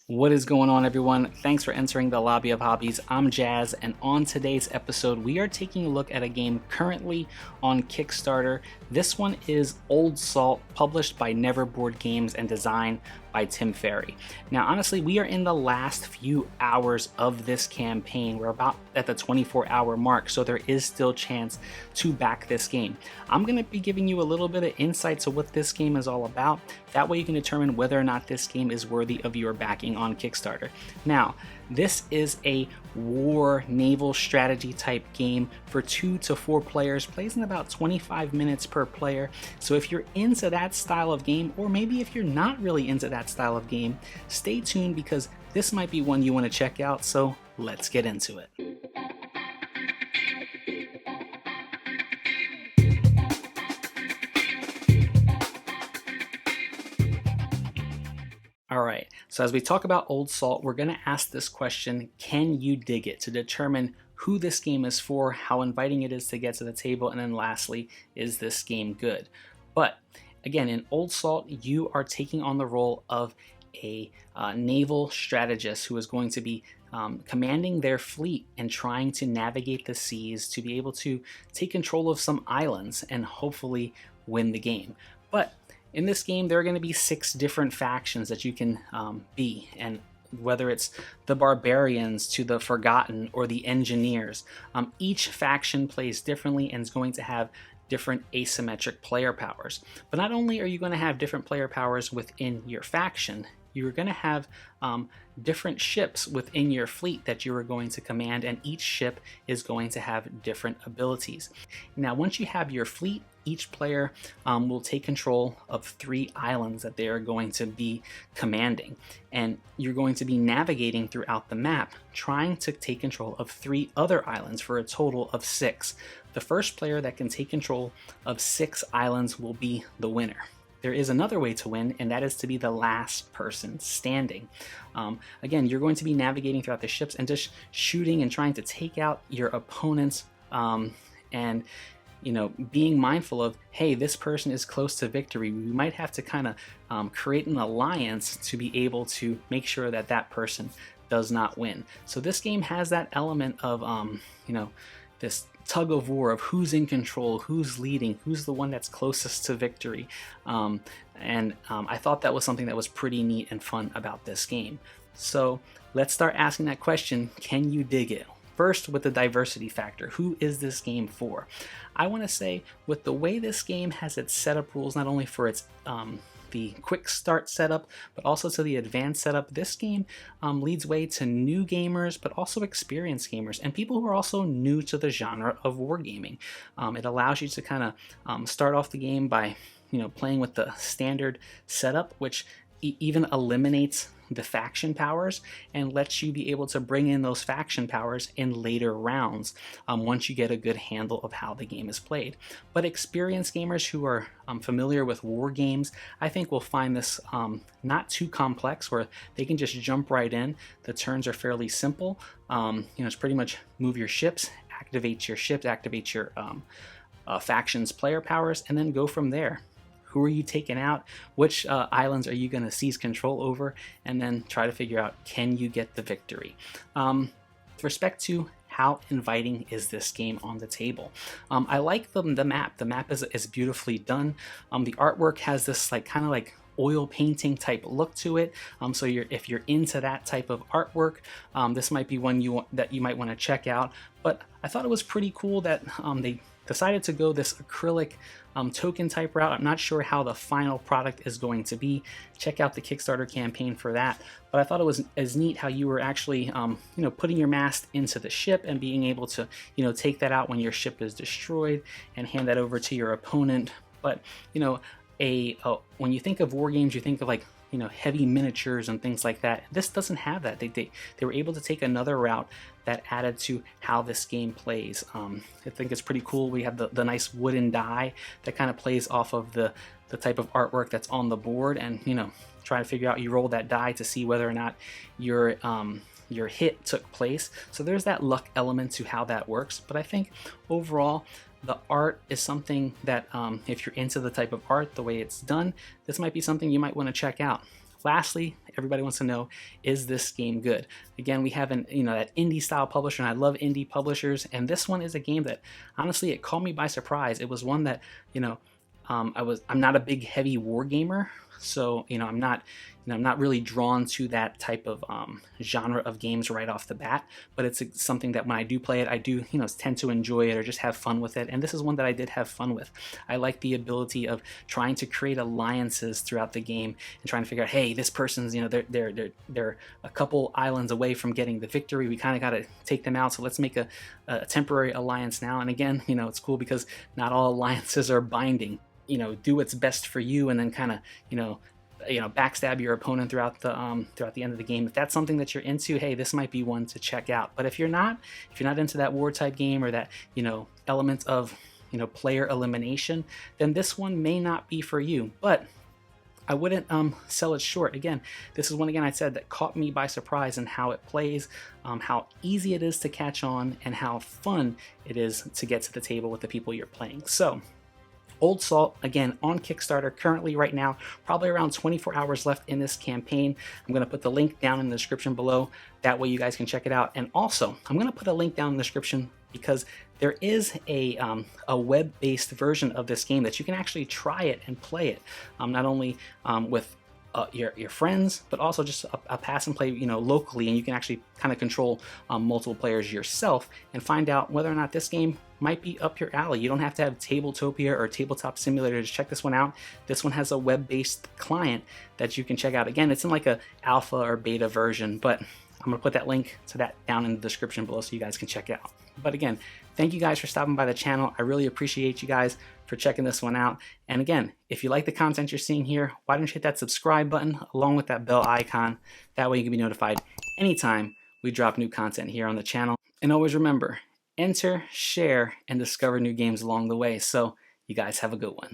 What is going on, everyone? Thanks for entering the Lobby of Hobbies. I'm Jazz, and on today's episode, we are taking a look at a game currently on Kickstarter. This one is Old Salt, published by Never Board Games and designed by Tim Ferry. Now, honestly, we are in the last few hours of this campaign. We're about at the 24-hour mark, so there is still chance to back this game. I'm going to be giving you a little bit of insight to what this game is all about. That way you can determine whether or not this game is worthy of your backing on Kickstarter. Now, this is a war naval strategy type game for 2 to 4 players, plays in about 25 minutes per player. So if you're into that style of game, or maybe if you're not really into that style of game, stay tuned because this might be one you want to check out. So let's get into it. Alright, so as we talk about Old Salt, we're going to ask this question, can you dig it? To determine who this game is for, how inviting it is to get to the table, and then lastly, is this game good? But again, in Old Salt, you are taking on the role of a naval strategist who is going to be commanding their fleet and trying to navigate the seas to be able to take control of some islands and hopefully win the game. But in this game, there are going to be 6 different factions that you can be, and whether it's the barbarians to the forgotten or the engineers, each faction plays differently and is going to have different asymmetric player powers. But not only are you going to have different player powers within your faction, you're going to have different ships within your fleet that you are going to command, and each ship is going to have different abilities. Now, once you have your fleet, each player will take control of 3 islands that they are going to be commanding, and you're going to be navigating throughout the map trying to take control of 3 other islands for a total of 6. The first player that can take control of 6 islands will be the winner. There is another way to win, and that is to be the last person standing. Again, you're going to be navigating throughout the ships and just shooting and trying to take out your opponents, and being mindful of, hey, this person is close to victory. We might have to kind of create an alliance to be able to make sure that that person does not win. So this game has that element of, this tug of war of who's in control, who's leading, who's the one that's closest to victory. I thought that was something that was pretty neat and fun about this game. So let's start asking that question, can you dig it? First, with the diversity factor, who is this game for? I want to say, with the way this game has its setup rules, not only for its the quick start setup, but also to the advanced setup, this game leads way to new gamers, but also experienced gamers, and people who are also new to the genre of wargaming. It allows you to kind of start off the game by playing with the standard setup, which even eliminates the faction powers and lets you be able to bring in those faction powers in later rounds once you get a good handle of how the game is played. But experienced gamers who are familiar with war games, I think will find this not too complex, where they can just jump right in. The turns are fairly simple. It's pretty much move your ships, activate your faction's player powers, and then go from there. Who are you taking out? Which islands are you going to seize control over? And then try to figure out, can you get the victory? With respect to how inviting is this game on the table, I like the map. The map is beautifully done. The artwork has this kind of oil painting type look to it. So if you're into that type of artwork, this might be one that you might want to check out. But I thought it was pretty cool that they decided to go this acrylic token type route. I'm not sure how the final product is going to be. Check out the Kickstarter campaign for that. But I thought it was as neat how you were actually putting your mast into the ship and being able to take that out when your ship is destroyed and hand that over to your opponent. But when you think of war games, you think of heavy miniatures and things like that. This doesn't have that. They were able to take another route that added to how this game plays. I think it's pretty cool. We have the nice wooden die that kind of plays off of the type of artwork that's on the board, and try to figure out, you roll that die to see whether or not your hit took place. So there's that luck element to how that works. But I think overall, the art is something that if you're into the type of art, the way it's done, this might be something you might want to check out. Lastly, Everybody wants to know, is this game good? Again, we have that indie style publisher, and I love indie publishers. And this one is a game that honestly, it caught me by surprise. It was one that, I'm not a big heavy war gamer, so I'm not really drawn to that type of genre of games right off the bat. But it's something that when I do play it, I do tend to enjoy it or just have fun with it. And this is one that I did have fun with. I like the ability of trying to create alliances throughout the game and trying to figure out, hey, this person's they're a couple islands away from getting the victory. We kind of got to take them out, so let's make a temporary alliance now. And again, it's cool because not all alliances are binding. Do what's best for you, and then kind of backstab your opponent throughout the end of the game. If that's something that you're into, hey, this might be one to check out. But if you're not into that war type game or that element of player elimination, then this one may not be for you. But I wouldn't sell it short. Again, this is one, I said, that caught me by surprise in how it plays, how easy it is to catch on, and how fun it is to get to the table with the people you're playing. So Old Salt, again, on Kickstarter currently right now, probably around 24 hours left in this campaign. I'm going to put the link down in the description below. That way you guys can check it out. And also, I'm going to put a link down in the description because there is a web-based version of this game that you can actually try it and play it, not only with your friends, but also just a pass and play locally, and you can actually kind of control multiple players yourself and find out whether or not this game might be up your alley. You don't have to have Tabletopia or Tabletop Simulator to check this one out. This one has a web-based client that you can check out. Again, it's in like a alpha or beta version, but I'm going to put that link to that down in the description below so you guys can check it out. But again, thank you guys for stopping by the channel. I really appreciate you guys for checking this one out. And again, if you like the content you're seeing here, why don't you hit that subscribe button along with that bell icon? That way you can be notified anytime we drop new content here on the channel. And always remember, enter, share, and discover new games along the way. So you guys have a good one.